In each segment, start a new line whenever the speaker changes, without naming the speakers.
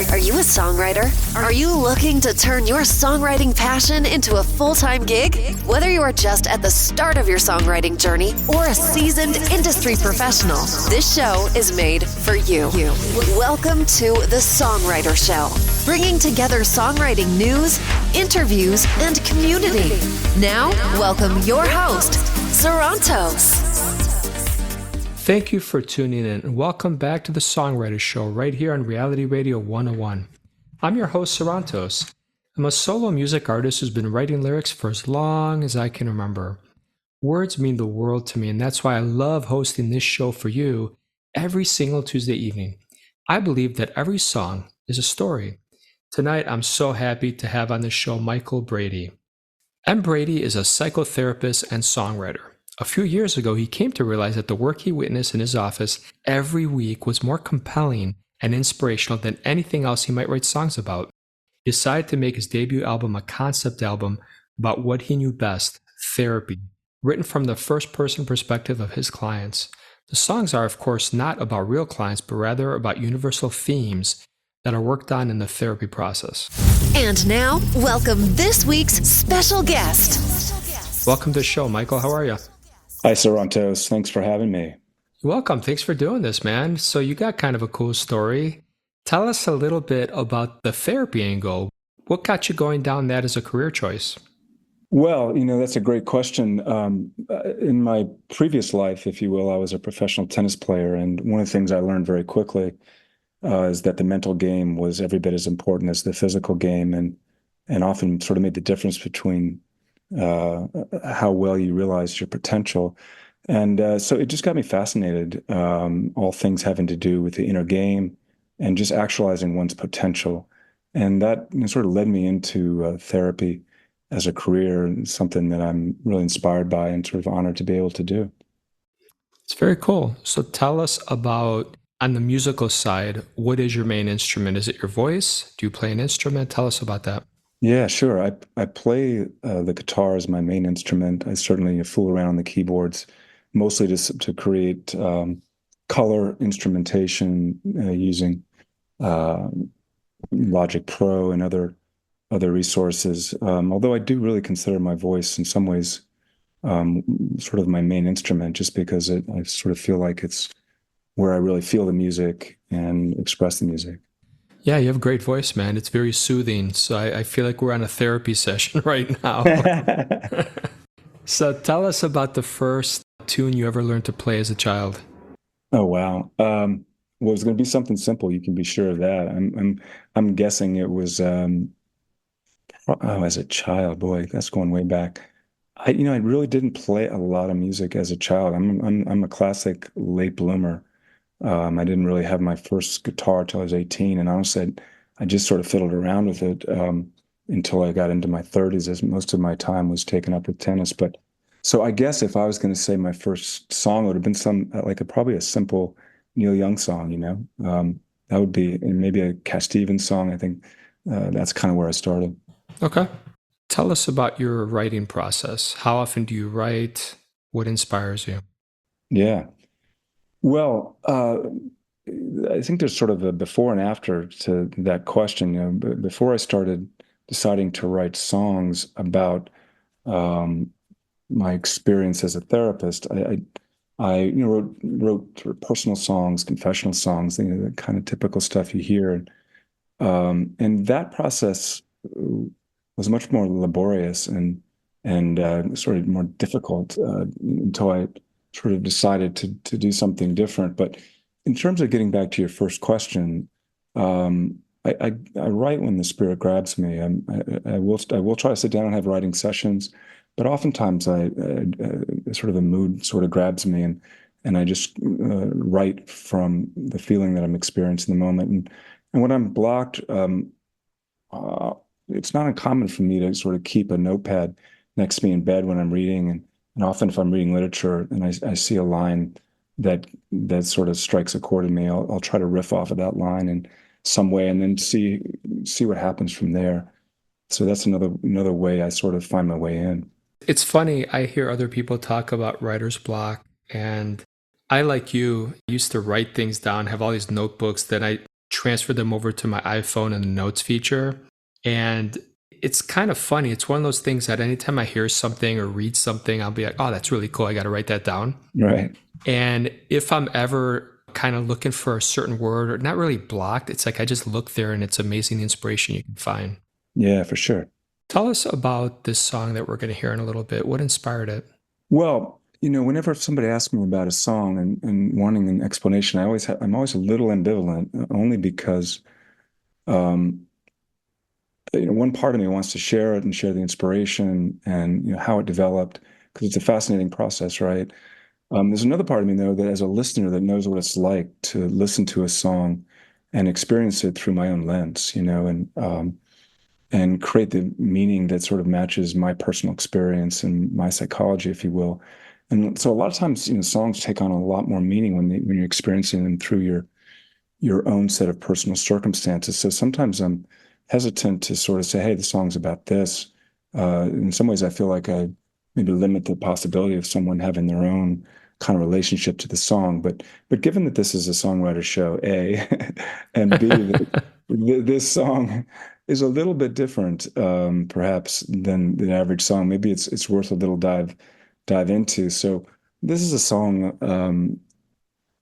Are you a songwriter? Are you looking to turn your songwriting passion into a full-time gig? Whether you are just at the start of your songwriting journey or a seasoned industry professional, this show is made for you. Welcome to the Songwriter Show, bringing together songwriting news, interviews, and community. Now, welcome your host, Sarantos.
Thank you for tuning in and welcome back to the Songwriter Show right here on Reality Radio 101. I'm your host, Sarantos. I'm a solo music artist who's been writing lyrics for as long as I can remember. Words mean the world to me, and that's why I love hosting this show for you every single Tuesday evening. I believe that every song is a story. Tonight, I'm so happy to have on the show Michael Brady. Brady is a psychotherapist and songwriter. A few years ago, he came to realize that the work he witnessed in his office every week was more compelling and inspirational than anything else he might write songs about. He decided to make his debut album a concept album about what he knew best, therapy, written from the first-person perspective of his clients. The songs are, of course, not about real clients, but rather about universal themes that are worked on in the therapy process.
And now, welcome this week's special guest.
Welcome to the show, Michael. How are you?
Hi, Sarantos. Thanks for having me.
You're welcome. Thanks for doing this, man. So you got kind of a cool story. Tell us a little bit about the therapy angle. What got you going down that as a career choice?
Well, that's a great question. In my previous life, if you will, I was a professional tennis player. And one of the things I learned very quickly is that the mental game was every bit as important as the physical game and often sort of made the difference between how well you realized your potential. And so it just got me fascinated, all things having to do with the inner game and just actualizing one's potential. And that sort of led me into therapy as a career, and something that I'm really inspired by and sort of honored to be able to do.
It's very cool. So tell us about, on the musical side, what is your main instrument? Is it your voice? Do you play an instrument? Tell us about that.
Yeah, sure. I play the guitar as my main instrument. I certainly fool around on the keyboards, mostly to create color instrumentation using Logic Pro and other resources. Although I do really consider my voice in some ways sort of my main instrument, just because I sort of feel like it's where I really feel the music and express the music.
Yeah, you have a great voice, man. It's very soothing. So I feel like we're on a therapy session right now. So tell us about the first tune you ever learned to play as a child.
Oh, wow. Well, it's going to be something simple. You can be sure of that. I'm guessing it was as a child. Boy, that's going way back. I really didn't play a lot of music as a child. I'm a classic late bloomer. I didn't really have my first guitar till I was 18, and honestly, I just sort of fiddled around with it until I got into my 30s, as most of my time was taken up with tennis. But so I guess if I was going to say my first song, it would have been probably a simple Neil Young song. That would be, and maybe a Cat Stevens song. I think that's kind of where I started.
Okay, tell us about your writing process. How often do you write? What inspires you?
Yeah. Well, I think there's sort of a before and after to that question. Before I started deciding to write songs about my experience as a therapist, I wrote sort of personal songs, confessional songs, the kind of typical stuff you hear, and that process was much more laborious and sort of more difficult until I sort of decided to do something different. But in terms of getting back to your first question, I write when the spirit grabs me. I will try to sit down and have writing sessions, but oftentimes sort of a mood sort of grabs me, and I just write from the feeling that I'm experiencing in the moment. And when I'm blocked, it's not uncommon for me to sort of keep a notepad next to me in bed when I'm reading, and often if I'm reading literature and I see a line that sort of strikes a chord in me, I'll try to riff off of that line in some way, and then see what happens from there. So that's another way I sort of find my way in.
It's funny, I hear other people talk about writer's block, and I, like you, used to write things down, have all these notebooks that I transferred them over to my iPhone and the notes feature. And it's kind of funny. It's one of those things that anytime I hear something or read something, I'll be like, oh, that's really cool. I got to write that down.
Right.
And if I'm ever kind of looking for a certain word or not really blocked, it's like I just look there and it's amazing the inspiration you can find.
Yeah, for sure.
Tell us about this song that we're going to hear in a little bit. What inspired it?
Well, whenever somebody asks me about a song and wanting an explanation, I'm always a little ambivalent, only because one part of me wants to share it and share the inspiration and how it developed, because it's a fascinating process, right? There's another part of me, though, that as a listener that knows what it's like to listen to a song and experience it through my own lens, and create the meaning that sort of matches my personal experience and my psychology, if you will. And so a lot of times, songs take on a lot more meaning when you're experiencing them through your own set of personal circumstances. So sometimes I'm hesitant to sort of say, hey, the song's about this. In some ways, I feel like I maybe limit the possibility of someone having their own kind of relationship to the song. But given that this is a songwriter show, A, and B, this song is a little bit different, perhaps, than the average song. Maybe it's worth a little dive into. So this is a song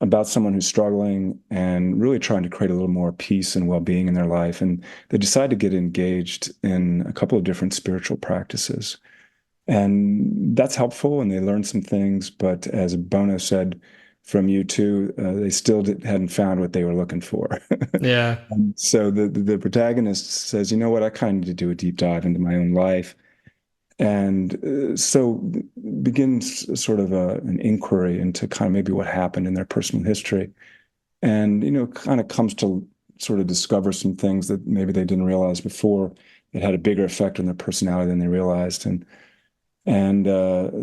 about someone who's struggling and really trying to create a little more peace and well-being in their life. And they decide to get engaged in a couple of different spiritual practices. And that's helpful, and they learn some things. But as Bono said from U2, they still hadn't found what they were looking for.
Yeah.
And so the protagonist says, you know what, I kind of need to do a deep dive into my own life. And so begins sort of an inquiry into kind of maybe what happened in their personal history. And, kind of comes to sort of discover some things that maybe they didn't realize before. It had a bigger effect on their personality than they realized. And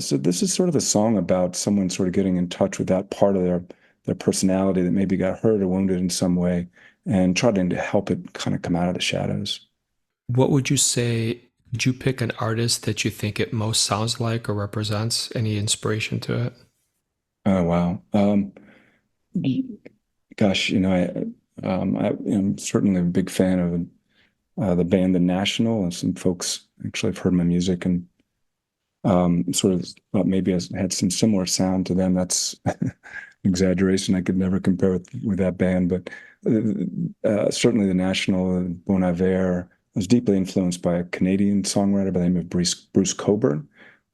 so this is sort of a song about someone sort of getting in touch with that part of their personality that maybe got hurt or wounded in some way, and trying to help it kind of come out of the shadows. What
would you say? Did you pick an artist that you think it most sounds like or represents? Any inspiration to it?
Oh, wow. Gosh, I'm certainly a big fan of the band The National, and some folks actually have heard my music and sort of thought maybe I had some similar sound to them. That's an exaggeration. I could never compare with that band, but certainly The National, Bon Iver. I was deeply influenced by a Canadian songwriter by the name of Bruce Cockburn,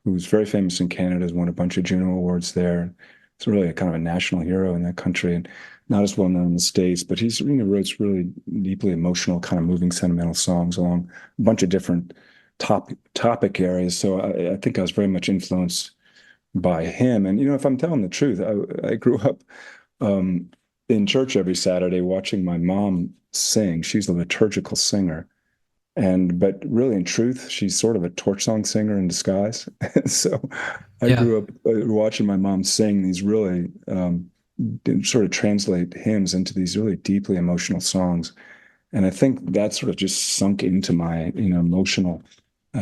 who's very famous in Canada, has won a bunch of Juno Awards there. He's really a kind of a national hero in that country, and not as well known in the States, but he's writes really deeply emotional, kind of moving, sentimental songs along a bunch of different topic areas. So I think I was very much influenced by him. And, if I'm telling the truth, I grew up in church every Saturday watching my mom sing. She's a liturgical singer. But really, in truth, she's sort of a torch song singer in disguise. So I grew up watching my mom sing these really sort of translate hymns into these really deeply emotional songs. And I think that sort of just sunk into my, emotional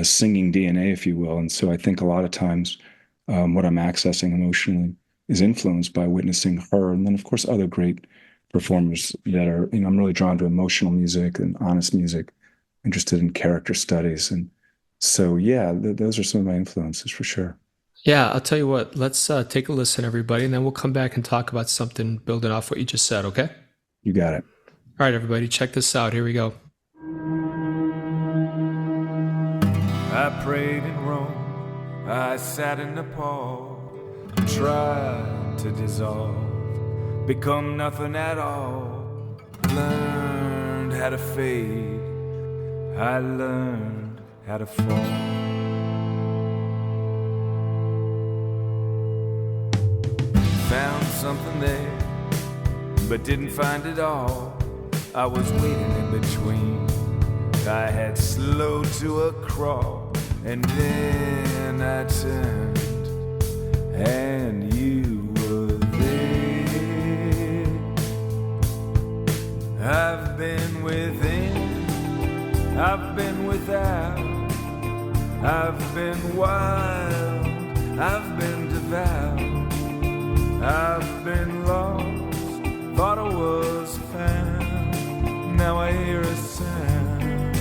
singing DNA, if you will. And so I think a lot of times what I'm accessing emotionally is influenced by witnessing her. And then, of course, other great performers that are, I'm really drawn to emotional music and honest music, interested in character studies. And so, yeah, those are some of my influences for sure.
Yeah, I'll tell you what, let's take a listen, everybody, and then we'll come back and talk about something building off what you just said, okay?
You got it.
All right, everybody, check this out. Here we go.
I prayed in Rome, I sat in Nepal, tried to dissolve, become nothing at all, learned how to fade, I learned how to fall. Found something there, but didn't find it all. I was waiting in between. I had slowed to a crawl, and then I turned, and you were there. I've been within, I've been without, I've been wild, I've been devout, I've been lost, thought I was found. now I hear a sound.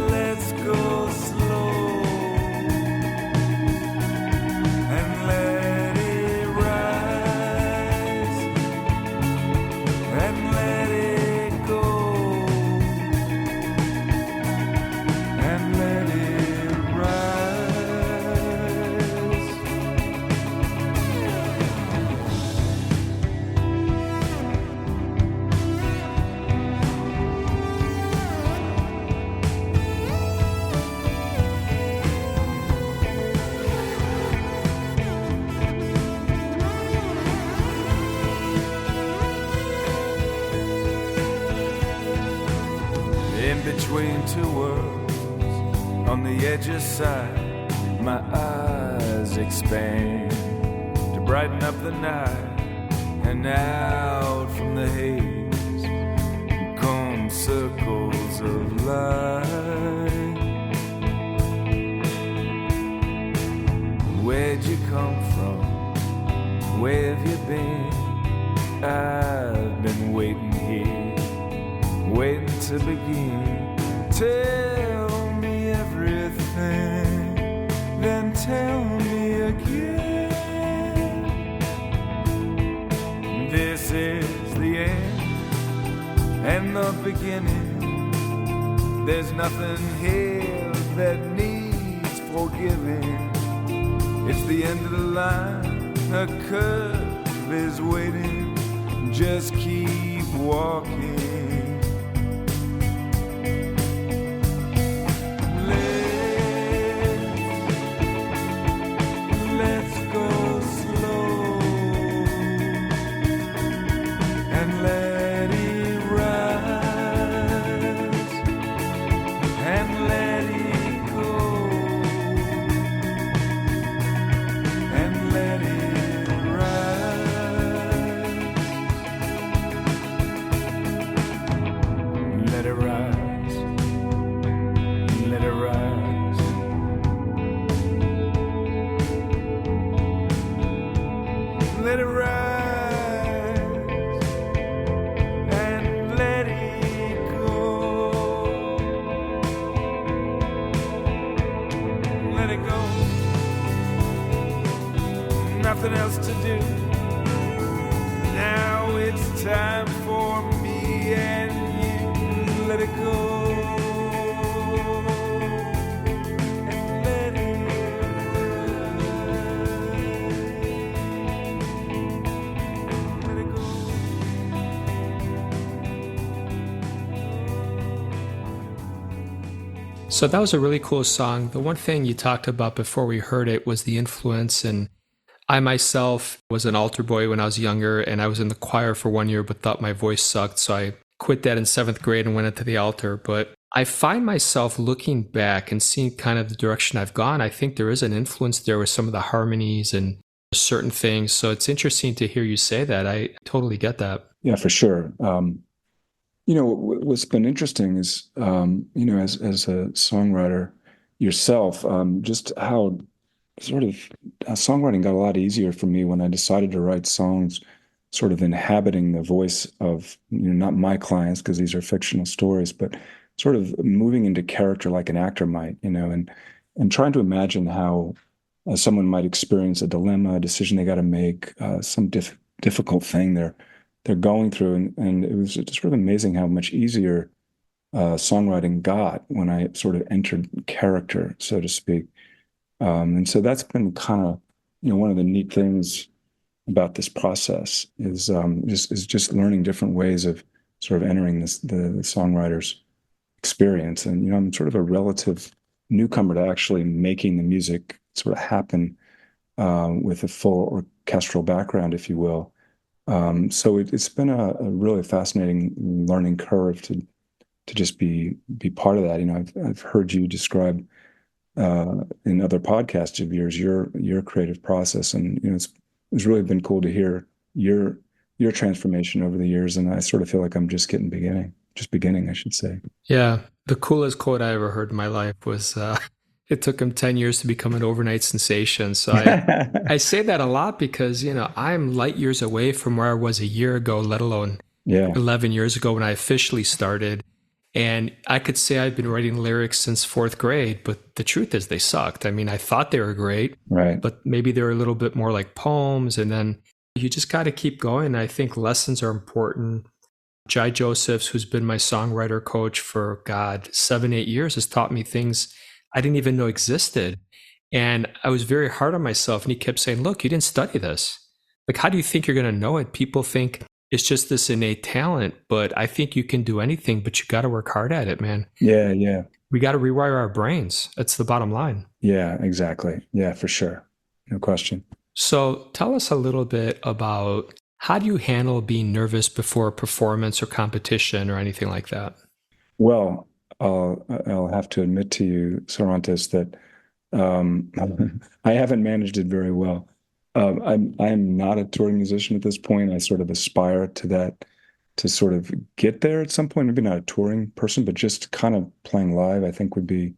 Let's go slow and let it rise and let it go and let it rise. In between two worlds, on the edge of sight, my eyes expand to brighten up the night, and out from the haze come circles of light. Where'd you come from? Where have you been? I've been waiting here, waiting to begin. Tell me everything, then tell me again. This is the end and the beginning. There's nothing here that needs forgiving. It's the end of the line, a curve is waiting. Just keep walking. Let's go slow and let it rise and let it go and let it rise. Let it rise. Let it rise. Let it rise and let it go. Let it go. Nothing else to do. Now it's time for me and you. Let it go. And let it
So that was a really cool song. The one thing you talked about before we heard it was the influence. And I myself was an altar boy when I was younger, and I was in the choir for 1 year, but thought my voice sucked. So I quit that in 7th grade and went into the altar. But I find myself looking back and seeing kind of the direction I've gone. I think there is an influence there with some of the harmonies and certain things. So it's interesting to hear you say that. I totally get that.
Yeah, for sure. What's been interesting is, as a songwriter yourself, just how songwriting got a lot easier for me when I decided to write songs, sort of inhabiting the voice of, not my clients, because these are fictional stories, but sort of moving into character like an actor might, and trying to imagine how someone might experience a dilemma, a decision they got to make, some difficult thing they're going through, and it was just sort of amazing how much easier songwriting got when I sort of entered character, so to speak. And so that's been kind of, one of the neat things about this process is just learning different ways of sort of entering the songwriter's experience. And I'm sort of a relative newcomer to actually making the music sort of happen with a full orchestral background, if you will. So it's been a really fascinating learning curve to just be part of that. I've heard you describe in other podcasts of yours your creative process, and it's really been cool to hear your transformation over the years. And I sort of feel like I'm just beginning, I should say.
Yeah, the coolest quote I ever heard in my life was it took him 10 years to become an overnight sensation. So I say that a lot because, I'm light years away from where I was a year ago, let alone 11 years ago when I officially started. And I could say I've been writing lyrics since fourth grade, but the truth is they sucked. I mean, I thought they were great,
right?
But maybe they're a little bit more like poems. And then you just got to keep going. I think lessons are important. Jai Josephs, who's been my songwriter coach for, 7-8 years, has taught me things I didn't even know existed. And I was very hard on myself. And he kept saying, look, you didn't study this. Like, how do you think you're going to know it? People think it's just this innate talent, but I think you can do anything, but you got to work hard at it, man.
Yeah, yeah.
We got to rewire our brains. That's the bottom line.
Yeah, exactly. Yeah, for sure. No question.
So tell us a little bit about how do you handle being nervous before a performance or competition or anything like that?
Well, I'll have to admit to you, Sorantis, that I haven't managed it very well. I'm not a touring musician at this point. I sort of aspire to that, to sort of get there at some point. Maybe not a touring person, but just kind of playing live, I think would be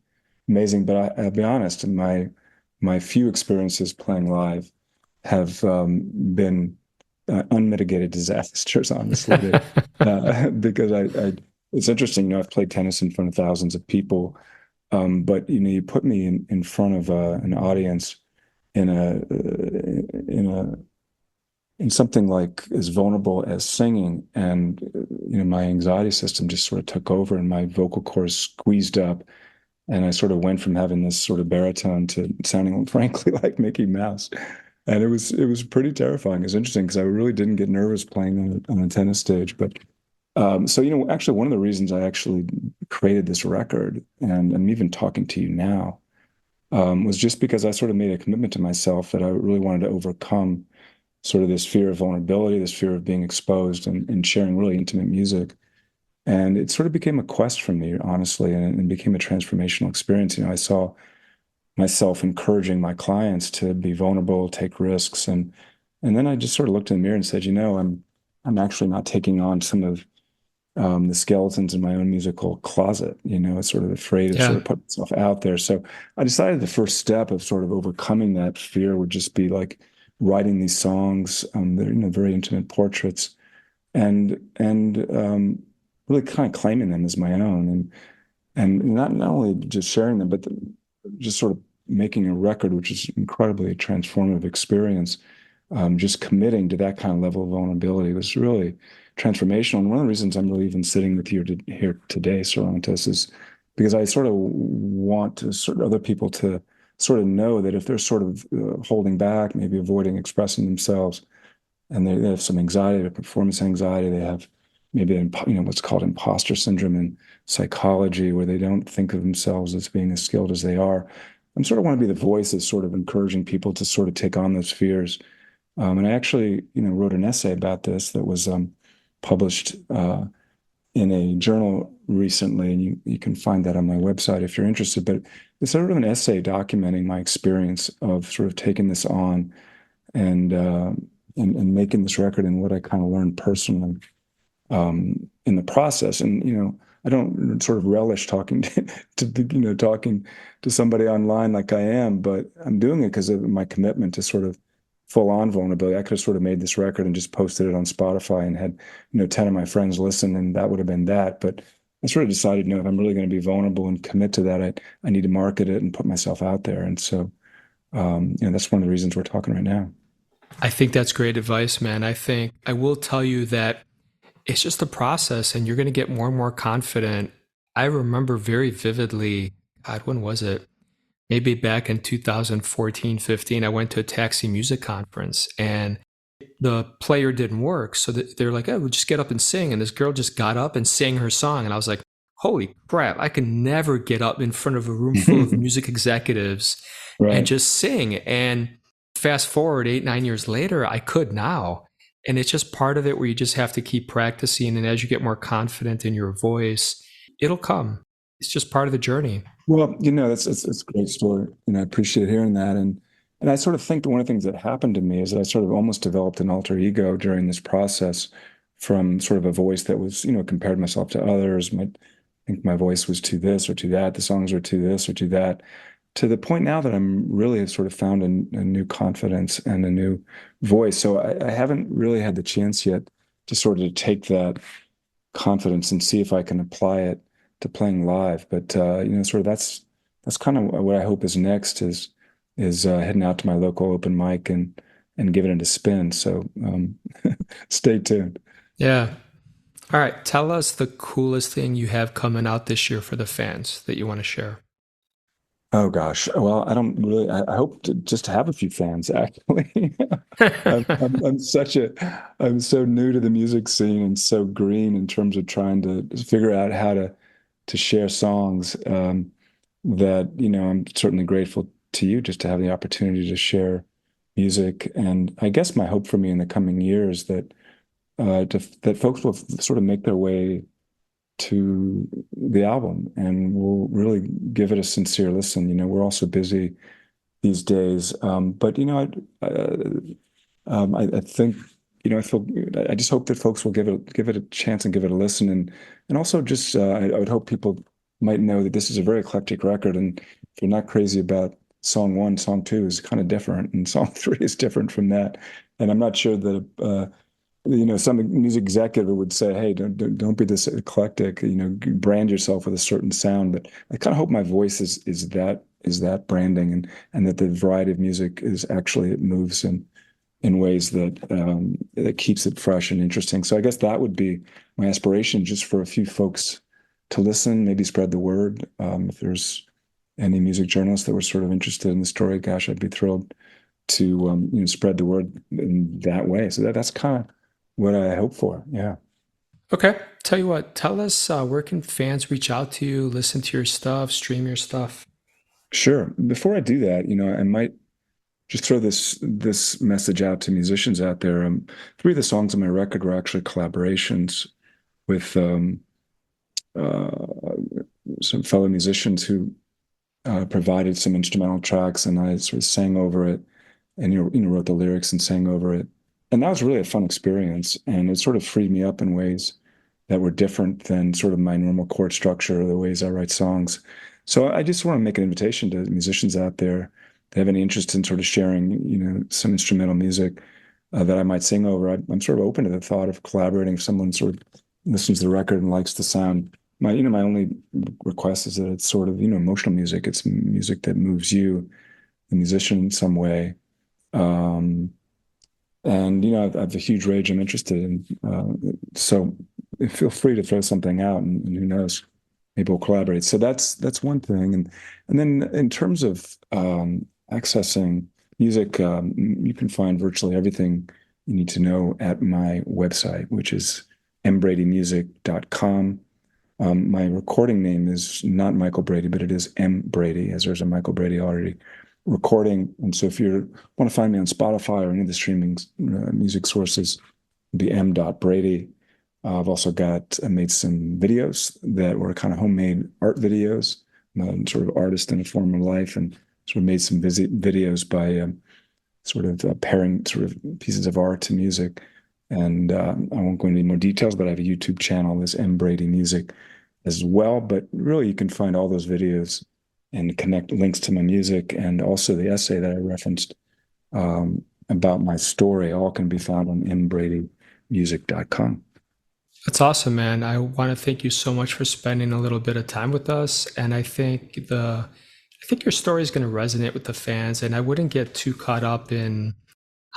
amazing. But I'll be honest, my few experiences playing live have been unmitigated disasters, honestly. Because it's interesting, I've played tennis in front of thousands of people, but you put me in front of an audience in something like as vulnerable as singing, and my anxiety system just sort of took over, and my vocal cords squeezed up, and I sort of went from having this sort of baritone to sounding frankly like Mickey Mouse. And it was pretty terrifying. It's interesting because I really didn't get nervous playing on a tennis stage. But so, actually, one of the reasons I actually created this record, and I'm even talking to you now, was just because I sort of made a commitment to myself that I really wanted to overcome sort of this fear of vulnerability, this fear of being exposed and sharing really intimate music. And it sort of became a quest for me, honestly, and became a transformational experience. I saw myself encouraging my clients to be vulnerable, take risks, and then I just sort of looked in the mirror and said, I'm actually not taking on some of the skeletons in my own musical closet. I sort of afraid to sort of put myself out there. So I decided the first step of sort of overcoming that fear would just be like writing these songs, that are, very intimate portraits, and really kind of claiming them as my own, and not only just sharing them, but just sort of making a record, which is incredibly a transformative experience. Just committing to that kind of level of vulnerability was really transformational. And one of the reasons I'm really even sitting with you here today, Sorantis, is because I sort of want to other people to sort of know that if they're sort of holding back, maybe avoiding expressing themselves, and they have some anxiety, performance anxiety, they have maybe what's called imposter syndrome in psychology, where they don't think of themselves as being as skilled as they are. I sort of want to be the voice of sort of encouraging people to sort of take on those fears. And I actually, wrote an essay about this that was published in a journal recently, and you can find that on my website if you're interested. But it's sort of an essay documenting my experience of sort of taking this on and making this record, and what I kind of learned personally in the process. And I don't sort of relish talking talking to somebody online like I am, but I'm doing it because of my commitment to sort of full-on vulnerability. I could have sort of made this record and just posted it on Spotify and had 10 of my friends listen, and that would have been that. But I sort of decided, if I'm really going to be vulnerable and commit to that, I need to market it and put myself out there. And so, that's one of the reasons we're talking right now.
I think that's great advice, man. I will tell you that it's just a process, and you're going to get more and more confident. I remember very vividly, God, when was it? Maybe back in 2014, 15, I went to a Taxi Music Conference, and the player didn't work. So they're like, oh, we'll just get up and sing. And this girl just got up and sang her song. And I was like, holy crap, I could never get up in front of a room full of music executives and just sing. And fast forward 8-9 years later, I could now. And it's just part of it where you just have to keep practicing. And as you get more confident in your voice, it'll come. It's just part of the journey.
Well, it's a great story. I appreciate hearing that. And I sort of think that one of the things that happened to me is that I sort of almost developed an alter ego during this process, from sort of a voice that was, compared myself to others. I think my voice was to this or to that. The songs were to this or to that. to the point now that I'm really have sort of found a new confidence and a new voice. So I haven't really had the chance yet to sort of take that confidence and see if I can apply it to playing live. But sort of that's kind of what I hope is next is heading out to my local open mic and giving it a spin. So stay tuned.
Yeah. All right. Tell us the coolest thing you have coming out this year for the fans that you want to share.
Oh gosh. Well, I don't really. I hope to just have a few fans. Actually, I'm so new to the music scene and so green in terms of trying to figure out how to share songs. That I'm certainly grateful to you just to have the opportunity to share music. And I guess my hope for me in the coming years that that folks will sort of make their way to the album and will really give it a sincere listen. We're all so busy these days, but I think I just hope that folks will give it a chance and give it a listen, and also just I would hope people might know that this is a very eclectic record, and if you're not crazy about song 1, song 2 is kind of different, and song 3 is different from that, and I'm not sure that some music executive would say, "Hey, don't be this eclectic. Brand yourself with a certain sound." But I kind of hope my voice is that branding, and that the variety of music is actually, it moves in ways that keeps it fresh and interesting. So I guess that would be my aspiration, just for a few folks to listen, maybe spread the word. If there's any music journalists that were sort of interested in the story, gosh, I'd be thrilled to spread the word in that way. So that's kind of what I hope for. Yeah.
Okay. Tell you what, tell us where can fans reach out to you, listen to your stuff, stream your stuff?
Sure. Before I do that, I might just throw this message out to musicians out there. 3 of the songs on my record were actually collaborations with some fellow musicians who provided some instrumental tracks, and I sort of sang over it, and wrote the lyrics and sang over it. And that was really a fun experience, and it sort of freed me up in ways that were different than sort of my normal chord structure or the ways I write songs. So I just want to make an invitation to musicians out there that have any interest in sort of sharing, some instrumental music that I might sing over. I'm sort of open to the thought of collaborating. If someone sort of listens to the record and likes the sound, my only request is that it's sort of, emotional music. It's music that moves you, the musician, in some way. And I have a huge range I'm interested in. So feel free to throw something out, and who knows, maybe we'll collaborate. So that's one thing. And then in terms of accessing music, you can find virtually everything you need to know at my website, which is mbradymusic.com. My recording name is not Michael Brady, but it is M. Brady, as there's a Michael Brady already recording. And so if you want to find me on Spotify or any of the streaming music sources, it'd be m.brady. I've also made some videos that were kind of homemade art videos. I'm sort of artist in a former life, and sort of made some videos by sort of pairing sort of pieces of art to music. And I won't go into any more details, but I have a YouTube channel, this M. Brady Music, as well. But really, you can find all those videos and connect links to my music, and also the essay that I referenced about my story, all can be found on mbradymusic.com.
That's awesome, man. I want to thank you so much for spending a little bit of time with us. And I think your story is going to resonate with the fans. And I wouldn't get too caught up in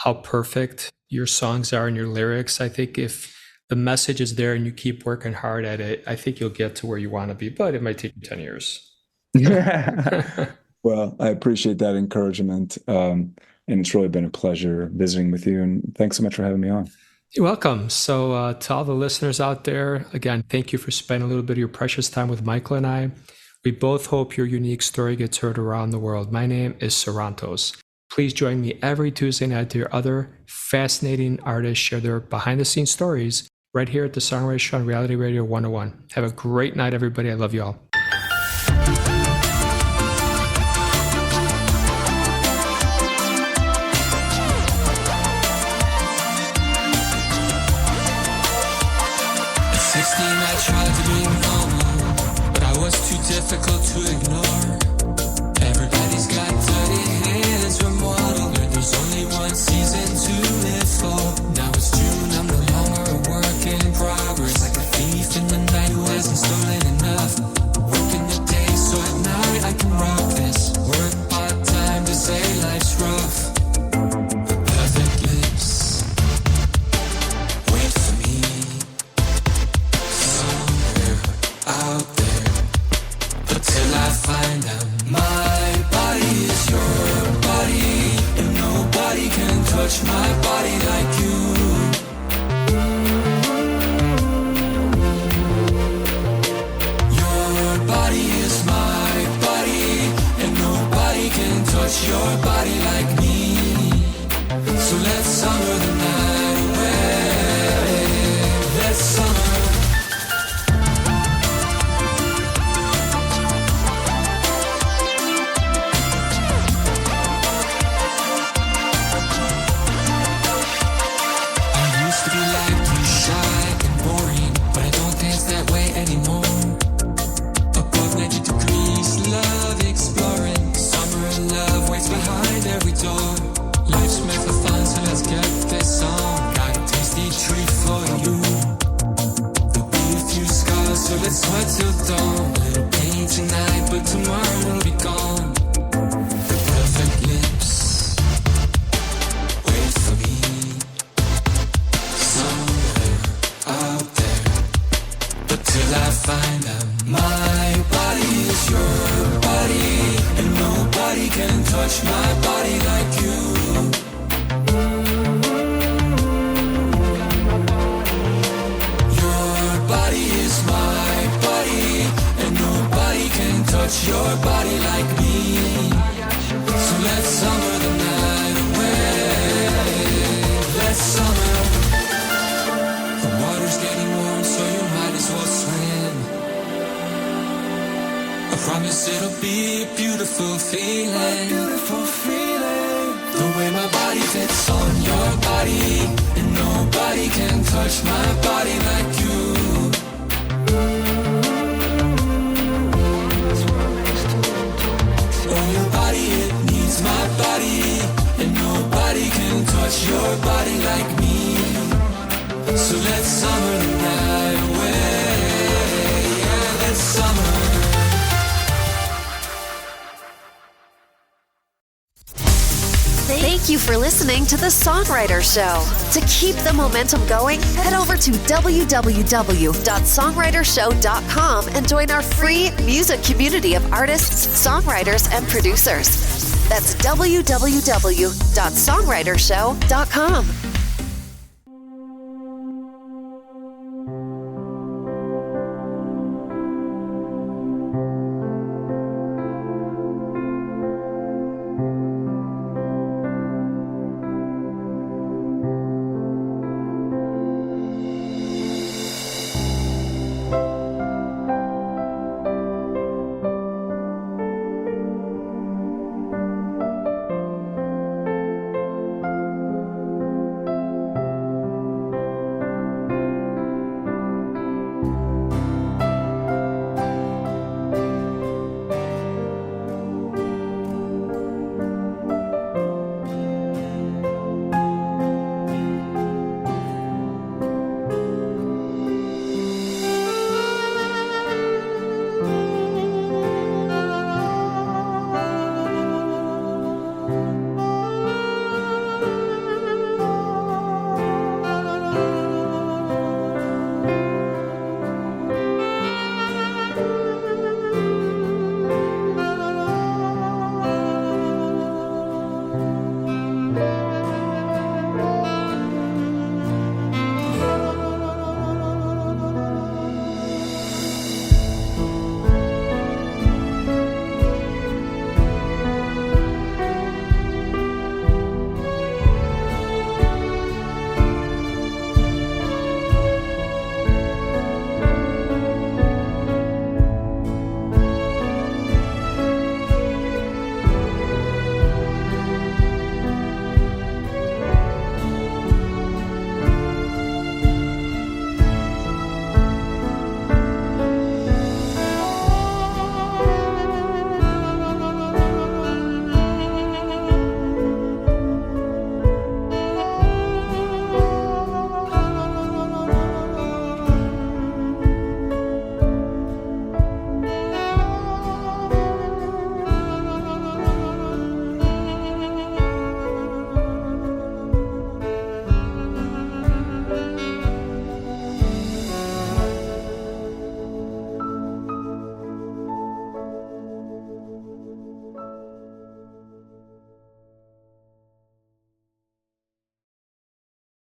how perfect your songs are and your lyrics. I think if the message is there and you keep working hard at it, I think you'll get to where you want to be, but it might take you 10 years.
Well, I appreciate that encouragement. And it's really been a pleasure visiting with you. And thanks so much for having me on.
You're welcome. So to all the listeners out there, again, thank you for spending a little bit of your precious time with Michael and I. We both hope your unique story gets heard around the world. My name is Sarantos. Please join me every Tuesday night to hear other fascinating artists share their behind-the-scenes stories right here at the Songwriter Show on Reality Radio 101. Have a great night, everybody. I love you all.
I tried to be normal, but I was too difficult to ignore. Everybody got dirty hands from water. There's only one season to live for. Now it's June, I'm no longer a work in progress. Like a thief in the night who hasn't stolen enough. Working the day so at night I can rock this. Work part-time to say life's rough. The perfect lips wait for me somewhere out there. But till I find them, my body is your body, and nobody can touch my body like you. Your body is my body, and nobody can touch your body like me. So let's summer the night away. Let's summer. Let's sweat till dawn. Little pain tonight, but tomorrow will be gone. The perfect lips wait for me somewhere out there. But till I find them, my body is your body, and nobody can touch my body like you. Touch your body like me. So let's summer the night away. Let's summer. The water's getting warm, so you might as well swim. I promise it'll be a beautiful feeling. The way my body fits on your body, and nobody can touch my body like you. Your body, it needs my body, and nobody can touch your body like me. So let's summer the night away. Yeah, let's summer.
Thank you for listening to The Songwriter Show. To keep the momentum going, head over to www.songwritershow.com and join our free music community of artists, songwriters, and producers. That's www.songwritershow.com.